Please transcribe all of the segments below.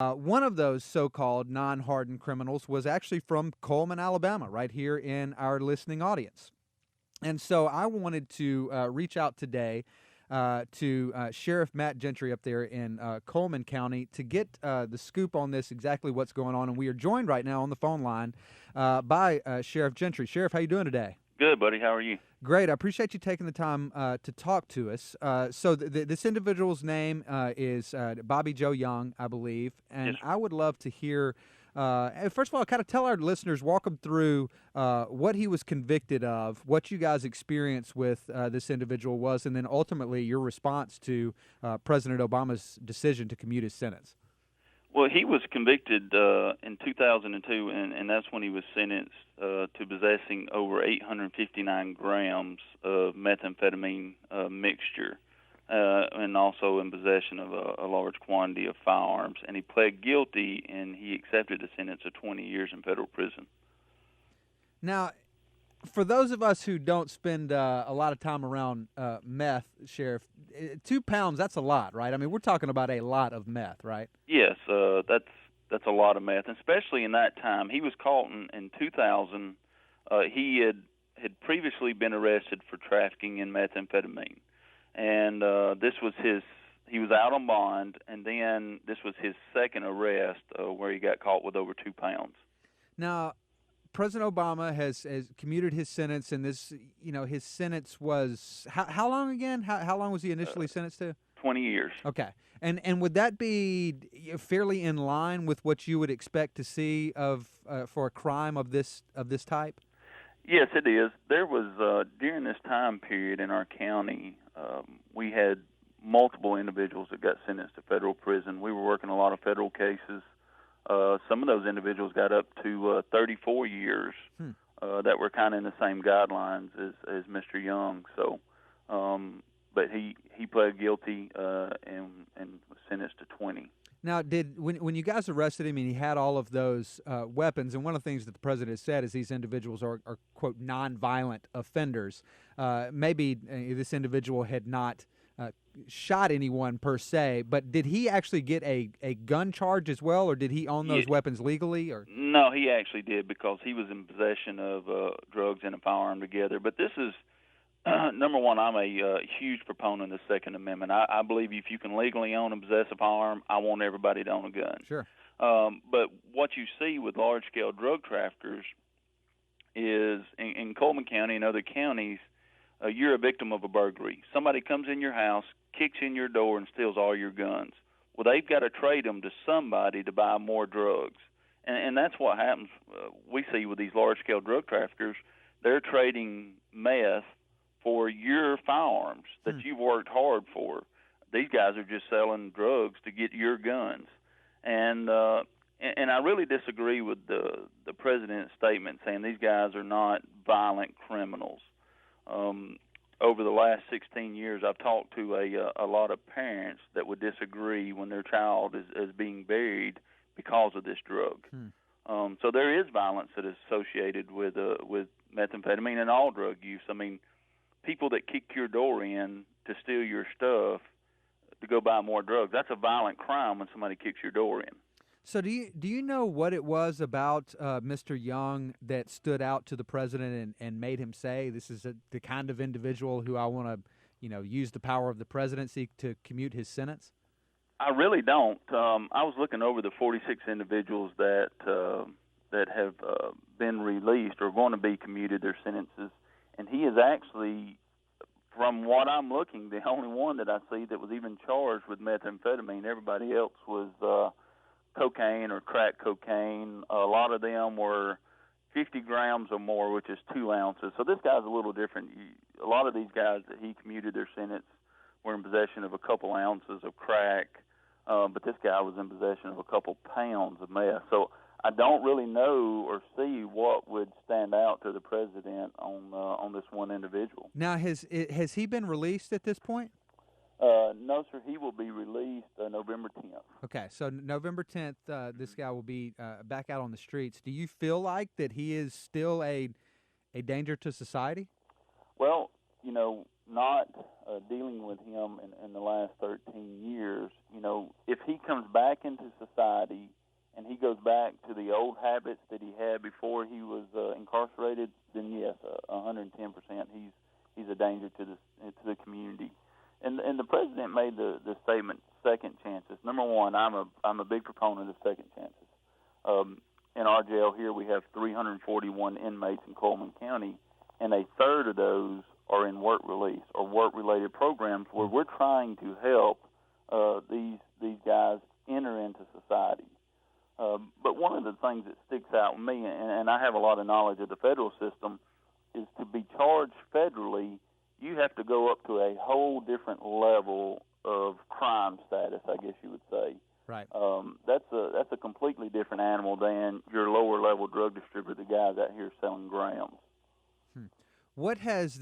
One of those so-called non-hardened criminals was actually from Coleman, Alabama, right here in our listening audience. And so I wanted to reach out today to Sheriff Matt Gentry up there in Coleman County to get the scoop on this, exactly what's going on. And we are joined right now on the phone line by Sheriff Gentry. Sheriff, how you doing today? Good, buddy. How are you? Great. I appreciate you taking the time to talk to us. So this individual's name is Bobby Joe Young, I believe, Yes, and sir. I would love to hear. First of all, kind of tell our listeners, walk them through what he was convicted of, what you guys' experience with this individual was, and then ultimately your response to President Obama's decision to commute his sentence. Well, he was convicted in 2002, and that's when he was sentenced to possessing over 859 grams of methamphetamine mixture, and also in possession of a large quantity of firearms. And he pled guilty, and he accepted a sentence of 20 years in federal prison. Now, for those of us who don't spend a lot of time around meth, Sheriff, 2 pounds, that's a lot, right? I mean, we're talking about a lot of meth, right? Yes, that's a lot of meth, and especially in that time. He was caught in 2000. He had previously been arrested for trafficking in methamphetamine, and this was his. He was out on bond, and then this was his second arrest where he got caught with over 2 pounds. Now, President Obama has commuted his sentence, and this, his sentence was how long again? How long was he initially sentenced to? 20 years. Okay, and would that be fairly in line with what you would expect to see of for a crime of this type? Yes, it is. There was during this time period in our county, we had multiple individuals that got sentenced to federal prison. We were working a lot of federal cases. Some of those individuals got up to 34 years that were kind of in the same guidelines as Mr. Young. So, but he pled guilty and was sentenced to 20. Now, when you guys arrested him and he had all of those weapons, and one of the things that the president has said is these individuals are quote, nonviolent offenders. Maybe this individual had not shot anyone per se, but did he actually get a gun charge as well, or did he own those weapons legally? Or no, he actually did because he was in possession of drugs and a firearm together. But this is number one. I'm a huge proponent of the Second Amendment. I believe if you can legally own and possess a firearm, I want everybody to own a gun. Sure. But what you see with large-scale drug traffickers is in Coleman County and other counties, you're a victim of a burglary. Somebody comes in your house, kicks in your door, and steals all your guns. Well, they've got to trade them to somebody to buy more drugs. And that's what happens. We see with these large-scale drug traffickers, they're trading meth for your firearms that you've worked hard for. These guys are just selling drugs to get your guns. And I really disagree with the president's statement saying these guys are not violent criminals. Over the last 16 years, I've talked to a lot of parents that would disagree when their child is being buried because of this drug. So there is violence that is associated with methamphetamine and all drug use. I mean, people that kick your door in to steal your stuff to go buy more drugs, that's a violent crime when somebody kicks your door in. so, do you know what it was about Mr. Young that stood out to the president and made him say this is the kind of individual who I want to, use the power of the presidency to commute his sentence? I really don't. I was looking over the 46 individuals that have been released or going to be commuted their sentences, and he is actually, from what I'm looking, the only one that I see that was even charged with methamphetamine. Everybody else was cocaine or crack cocaine. A lot of them were 50 grams or more, which is 2 ounces. So this guy's a little different. A lot of these guys that he commuted their sentence were in possession of a couple ounces of crack, but this guy was in possession of a couple pounds of meth. So I don't really know or see what would stand out to the president on this one individual. Now, has he been released at this point? No, sir. He will be released November 10th. Okay, so November 10th, this guy will be back out on the streets. Do you feel like that he is still a danger to society? Well, not dealing with him in the last 13 years, if he comes back into society and he goes back to the old habits that he had before he was incarcerated, then yes, 110%, he's a danger to the community. And the president made the statement, second chances. Number one, I'm a big proponent of second chances. In our jail here, we have 341 inmates in Coleman County, and a third of those are in work release or work-related programs where we're trying to help these guys enter into society. But one of the things that sticks out with me, and I have a lot of knowledge of the federal system, is to be charged federally, you have to go up to a whole different level of crime status, I guess you would say. Right. That's a completely different animal than your lower level drug distributor, the guys out here selling grams. What has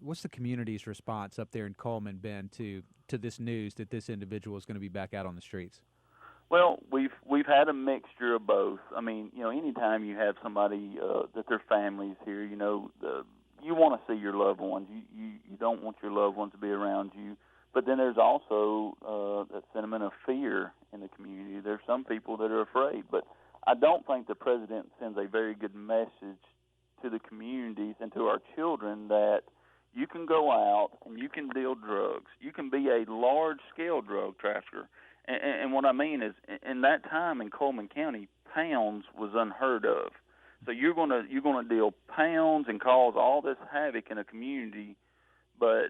what's the community's response up there in Coleman been to this news that this individual is going to be back out on the streets? Well, we've had a mixture of both. I mean, anytime you have somebody that their family's here, you want to see your loved ones. You don't want your loved ones to be around you. But then there's also that sentiment of fear in the community. There's some people that are afraid. But I don't think the president sends a very good message to the communities and to our children that you can go out and you can deal drugs. You can be a large-scale drug trafficker. And what I mean is, in that time in Coleman County, pounds was unheard of. So you're gonna deal pounds and cause all this havoc in a community, but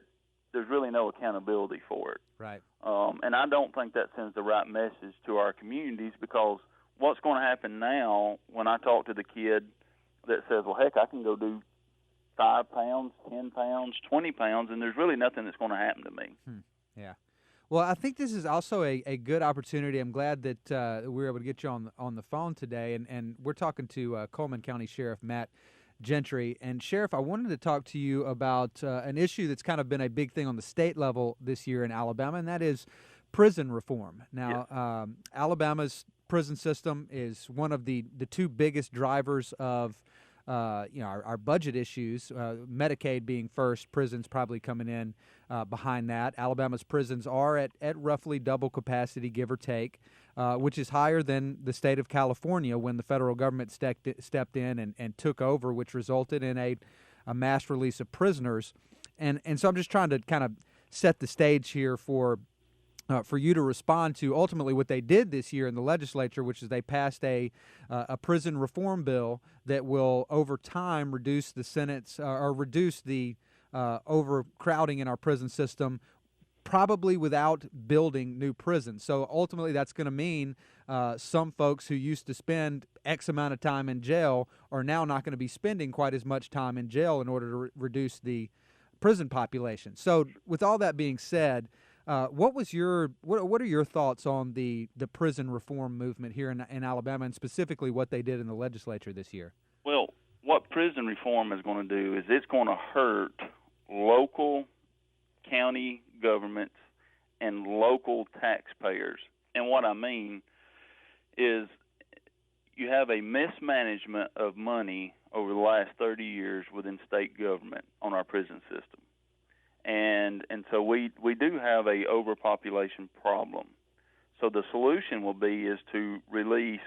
there's really no accountability for it. Right. And I don't think that sends the right message to our communities, because what's going to happen now when I talk to the kid that says, well, heck, I can go do 5 pounds, 10 pounds, 20 pounds, and there's really nothing that's going to happen to me. Yeah. Well, I think this is also a good opportunity. I'm glad that we were able to get you on the phone today, and we're talking to Coleman County Sheriff Matt Gentry. And Sheriff, I wanted to talk to you about an issue that's kind of been a big thing on the state level this year in Alabama, and that is prison reform. Now, Alabama's prison system is one of the two biggest drivers of our budget issues, Medicaid being first, prisons probably coming in behind that. Alabama's prisons are at roughly double capacity, give or take, which is higher than the state of California when the federal government stepped in and took over, which resulted in a mass release of prisoners. And so I'm just trying to kind of set the stage here for you to respond to ultimately what they did this year in the legislature, which is they passed a prison reform bill that will, over time, reduce the sentence or reduce the overcrowding in our prison system, probably without building new prisons. So ultimately, that's going to mean some folks who used to spend X amount of time in jail are now not going to be spending quite as much time in jail in order to reduce the prison population. So with all that being said, what are your thoughts on the prison reform movement here in Alabama, and specifically what they did in the legislature this year? Well, what prison reform is going to do is it's going to hurt local county governments and local taxpayers. And what I mean is you have a mismanagement of money over the last 30 years within state government on our prison system. And so we do have a overpopulation problem. So the solution will be is to release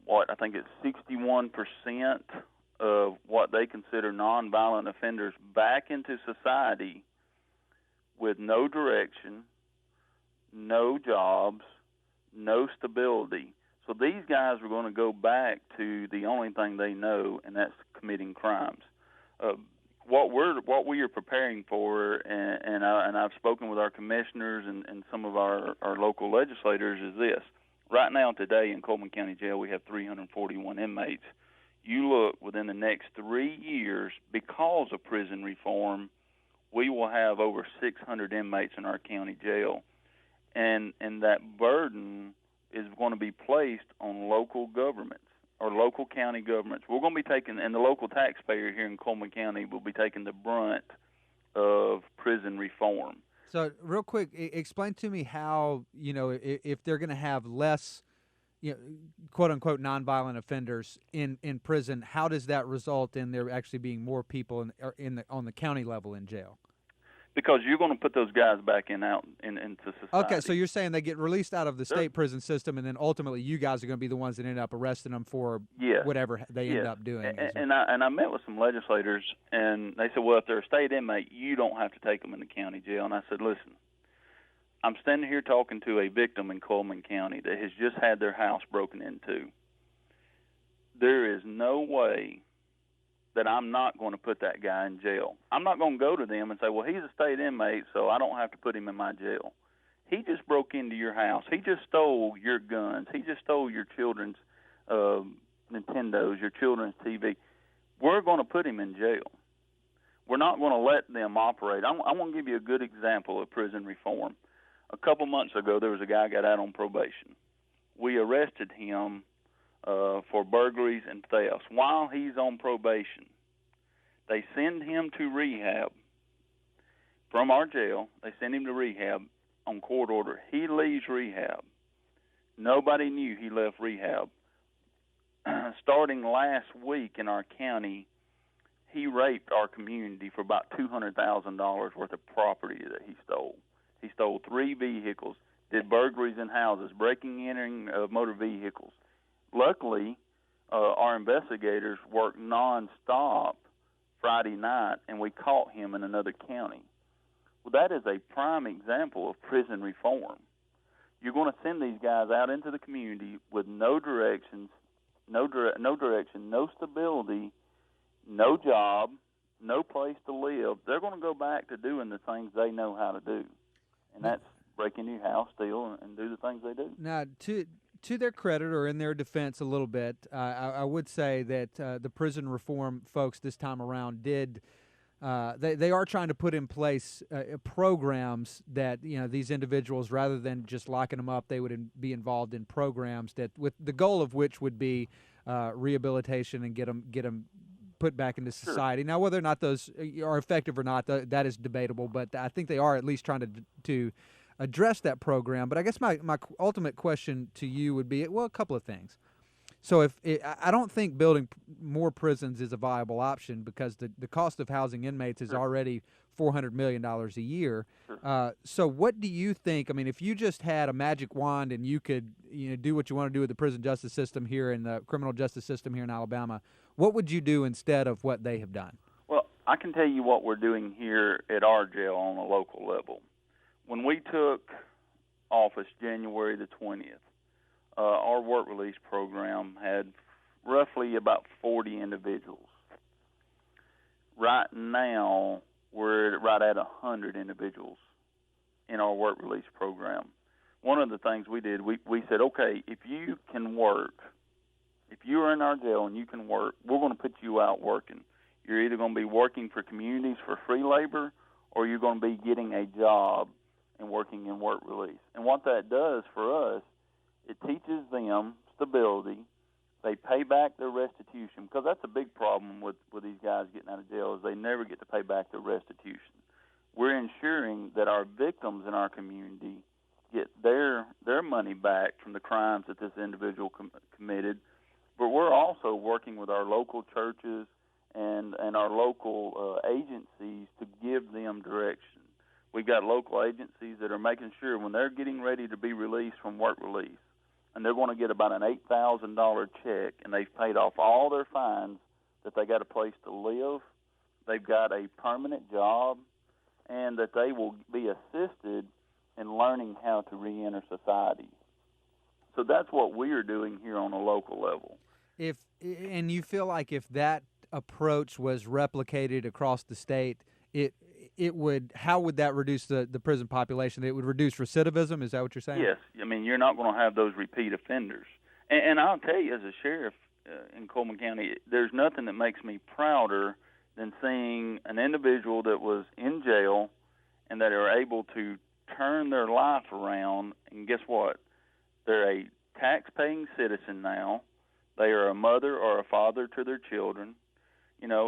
what I think it's 61% of what they consider nonviolent offenders back into society with no direction, no jobs, no stability. So these guys are going to go back to the only thing they know, and that's committing crimes. What we are preparing for, and I've spoken with our commissioners and some of our local legislators, is this. Right now, today, in Coleman County Jail, we have 341 inmates. You look, within the next 3 years, because of prison reform, we will have over 600 inmates in our county jail. And that burden is going to be placed on local governments or local county governments. We're going to be taking, and the local taxpayer here in Coleman County will be taking the brunt of prison reform. So real quick, explain to me how, if they're going to have less, quote unquote, nonviolent offenders in prison, how does that result in there actually being more people on the county level in jail? because you're going to put those guys back into Okay, so society. you're saying they get released out of the They're, state prison system, and then ultimately you guys are going to be the ones that end up arresting them for yes, whatever they end yes, up doing. and I met with some legislators, and they said, well, if they're a state inmate, you don't have to take them in the county jail. And I said, listen, I'm standing here talking to a victim in Coleman County that has just had their house broken into. There is no way that I'm not going to put that guy in jail. I'm not going to go to them and say, well, he's a state inmate, so I don't have to put him in my jail. He just broke into your house. He just stole your guns. He just stole your children's Nintendos, your children's TV. We're going to put him in jail. We're not going to let them operate. I want to give you a good example of prison reform. A couple months ago, there was a guy got out on probation. We arrested him for burglaries and thefts. While he's on probation, they send him to rehab from our jail. They send him to rehab on court order. He leaves rehab. Nobody knew he left rehab. Starting last week in our county, he raped our community for about $200,000 worth of property that he stole. He stole 3 vehicles, did burglaries in houses, breaking and entering of motor vehicles. Luckily, our investigators worked nonstop Friday night, and we caught him in another county. Well, that is a prime example of prison reform. You're going to send these guys out into the community with no directions, no direction, no stability, no job, no place to live. They're going to go back to doing the things they know how to do, and that's break into your house, steal, and do the things they do. Now, to their credit or in their defense a little bit, I would say that the prison reform folks this time around did. They are trying to put in place programs that these individuals, rather than just locking them up, they would be involved in programs that, with the goal of which would be rehabilitation and get them put back into society. Sure. Now, whether or not those are effective or not, that is debatable. But I think they are at least trying to address that program. But I guess my ultimate question to you would be, well, a couple of things. So I don't think building more prisons is a viable option, because the cost of housing inmates is already $400 million a year. So what do you think? I mean, if you just had a magic wand and you could do what you want to do with the prison justice system here and the criminal justice system here in Alabama, what would you do instead of what they have done? Well, I can tell you what we're doing here at our jail on a local level. When we took office January the 20th, our work release program had roughly about 40 individuals. Right now, we're right at 100 individuals in our work release program. One of the things we did, we said, okay, if you can work, if you are in our jail and you can work, we're going to put you out working. You're either going to be working for communities for free labor, or you're going to be getting a job and working in work release. And what that does for us, it teaches them stability. They pay back their restitution, because that's a big problem with these guys getting out of jail, is they never get to pay back their restitution. We're ensuring that our victims in our community get their money back from the crimes that this individual committed. But we're also working with our local churches and our local agencies to give them direction. We've got local agencies that are making sure when they're getting ready to be released from work release, and they're going to get about an $8,000 check, and they've paid off all their fines, that they got a place to live, they've got a permanent job, and that they will be assisted in learning how to reenter society. So that's what we are doing here on a local level. And you feel like if that approach was replicated across the state, it would, how would that reduce the prison population? It would reduce recidivism? Is that what you're saying? Yes. I mean, you're not going to have those repeat offenders. And I'll tell you, as a sheriff in Coleman County, there's nothing that makes me prouder than seeing an individual that was in jail and that are able to turn their life around. And guess what? They're a tax-paying citizen now. They are a mother or a father to their children.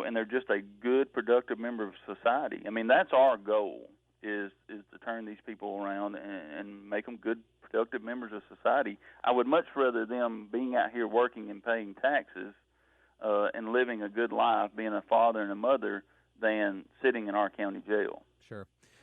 And they're just a good, productive member of society. I mean, that's our goal, is to turn these people around and make them good, productive members of society. I would much rather them being out here working and paying taxes and living a good life, being a father and a mother, than sitting in our county jail. Sure.